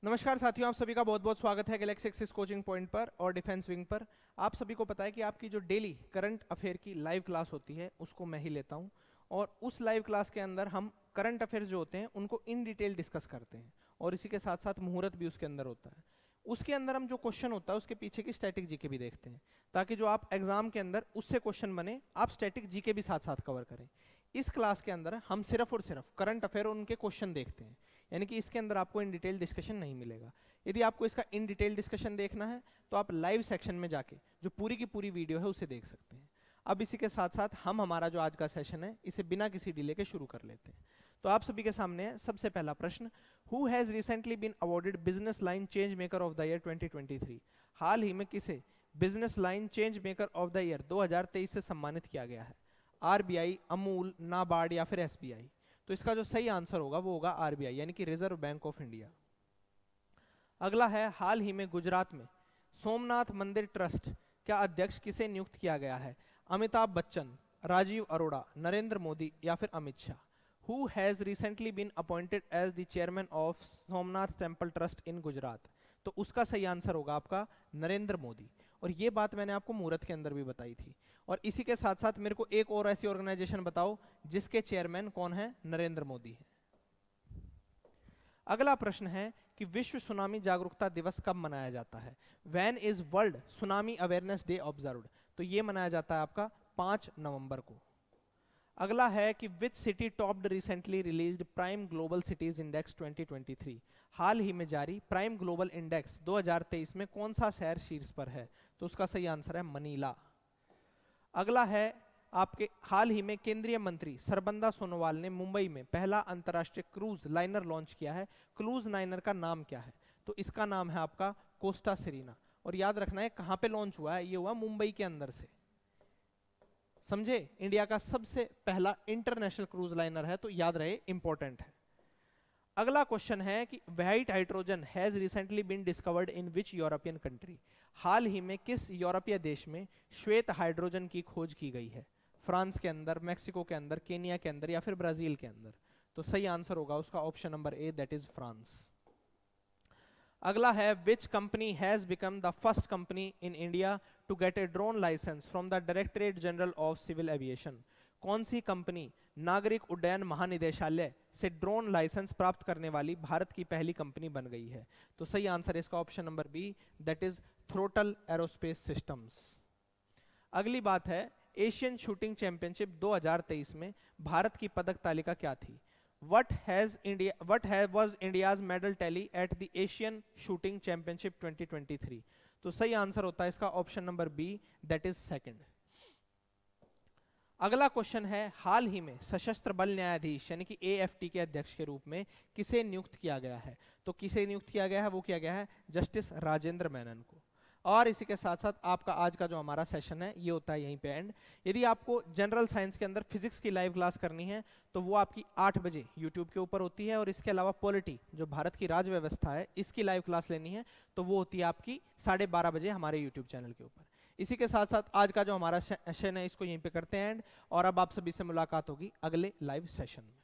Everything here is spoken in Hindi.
नमस्कार साथियों, आप सभी का बहुत बहुत स्वागत है गैलेक्सी एक्सिस कोचिंग पॉइंट पर और डिफेंस विंग पर। आप सभी को पता है कि आपकी जो डेली करंट अफेयर की लाइव क्लास होती है उसको मैं ही लेता हूं, और उस लाइव क्लास के अंदर हम करंट अफेयर जो होते हैं उनको इन डिटेल डिस्कस करते हैं, और इसी के साथ साथ मुहूर्त भी उसके अंदर होता है। उसके अंदर हम जो क्वेश्चन होता है उसके पीछे की स्टैटिक जीके भी देखते हैं, ताकि जो आप एग्जाम के अंदर उससे क्वेश्चन बने आप स्टैटिक जीके भी साथ साथ कवर करें। इस क्लास के अंदर हम सिर्फ और सिर्फ करंट अफेयर और उनके क्वेश्चन देखते हैं, यानी कि इसके अंदर आपको इन डिटेल डिस्कशन नहीं मिलेगा। यदि आपको इसका इन डिटेल डिस्कशन देखना है तो आप लाइव सेक्शन में जाके जो पूरी की पूरी वीडियो है उसे देख सकते हैं। अब इसी के साथ साथ हम हमारा जो आज का सेशन है इसे बिना किसी डिले के शुरू कर लेते हैं। तो आप सभी के सामने है सबसे पहला प्रश्न, who has recently been awarded business line change maker of the year 2023? हाल ही में किसे business line change maker of the year 2023 से सम्मानित किया गया है? आरबीआई, अमूल, नाबार्ड या फिर एसबीआई? तो इसका जो सही आंसर होगा वो होगा आरबीआई, यानी कि रिजर्व बैंक ऑफ इंडिया। अगला है, हाल ही में गुजरात में सोमनाथ मंदिर ट्रस्ट का अध्यक्ष किसे नियुक्त किया गया है? अमिताभ बच्चन, राजीव अरोड़ा, नरेंद्र मोदी या फिर Amit Shah? Who has recently been appointed as the chairman of Somnath temple trust in Gujarat? तो उसका सही आंसर होगा आपका नरेंद्र मोदी, और ये बात मैंने आपको मुहूर्त के अंदर भी बताई थी। और इसी के साथ साथ मेरे को एक और ऐसी ऑर्गेनाइजेशन बताओ जिसके चेयरमैन कौन है? नरेंद्र मोदी है। अगला प्रश्न है कि विश्व सुनामी जागरूकता दिवस कब मनाया जाता है? When is world tsunami awareness day observed? तो ये मनाया जाता है आपका 5 नवंबर को। अगला है कि which city topped recently released prime global cities index 2023? हाल ही में जारी प्राइम ग्लोबल इंडेक्स 2023 में कौन सा शहर शीर्ष पर है? तो उसका सही आंसर है मनीला। अगला है आपके, हाल ही में केंद्रीय मंत्री सरबंदा सोनोवाल ने मुंबई में पहला अंतरराष्ट्रीय क्रूज लाइनर लॉन्च किया है। क्रूज लाइनर का नाम क्या है? तो इसका नाम है आपका कोस्टा सिरीना। और याद रखना है कहां पे लॉन्च हुआ है, ये हुआ मुंबई के अंदर से, समझे? इंडिया का सबसे पहला इंटरनेशनल क्रूज लाइनर है, तो याद रहे, इंपॉर्टेंट है। अगला क्वेश्चन है कि white hydrogen has recently been discovered in which European country? हाल ही में किस यूरोपीय देश में श्वेत हाइड्रोजन की खोज की गई है? फ्रांस के अंदर, मैक्सिको के अंदर, केनिया के अंदर या फिर ब्राजील के अंदर? तो सही आंसर होगा उसका option number A, that is France. अगला है, which company has become the first company in India to get a drone licence from the directorate general of civil aviation? कौन सी कंपनी नागरिक उड्डयन महानिदेशालय से ड्रोन लाइसेंस प्राप्त करने वाली भारत की पहली कंपनी बन गई है? तो सही आंसर इसका option number B, that is throttle aerospace systems. अगली बात है, एशियन शूटिंग चैंपियनशिप 2023 में भारत की पदक तालिका क्या थी? What was India's medal tally at the Asian Shooting Championship 2023? तो सही आंसर होता है इसका option number B, that is second. अगला क्वेश्चन है, हाल ही में सशस्त्र बल न्यायाधीश यानी कि एएफटी के अध्यक्ष के रूप में किसे नियुक्त किया गया है? तो किसे नियुक्त किया गया है? वो किया गया है जस्टिस राजेंद्र मेनन को। और इसी के साथ साथ आपका आज का जो हमारा सेशन है ये होता है यहीं पे एंड। यदि आपको जनरल साइंस के अंदर फिजिक्स की लाइव क्लास करनी है तो वो आपकी 8 बजे यूट्यूब के ऊपर होती है, और इसके अलावा पॉलिटी जो भारत की राज्य व्यवस्था है इसकी लाइव क्लास लेनी है तो वो होती है आपकी 12:30 बजे हमारे यूट्यूब चैनल के ऊपर। इसी के साथ साथ आज का जो हमारा सेशन है इसको यहीं पे करते हैं एंड, और अब आप सभी से मुलाकात होगी अगले लाइव सेशन में।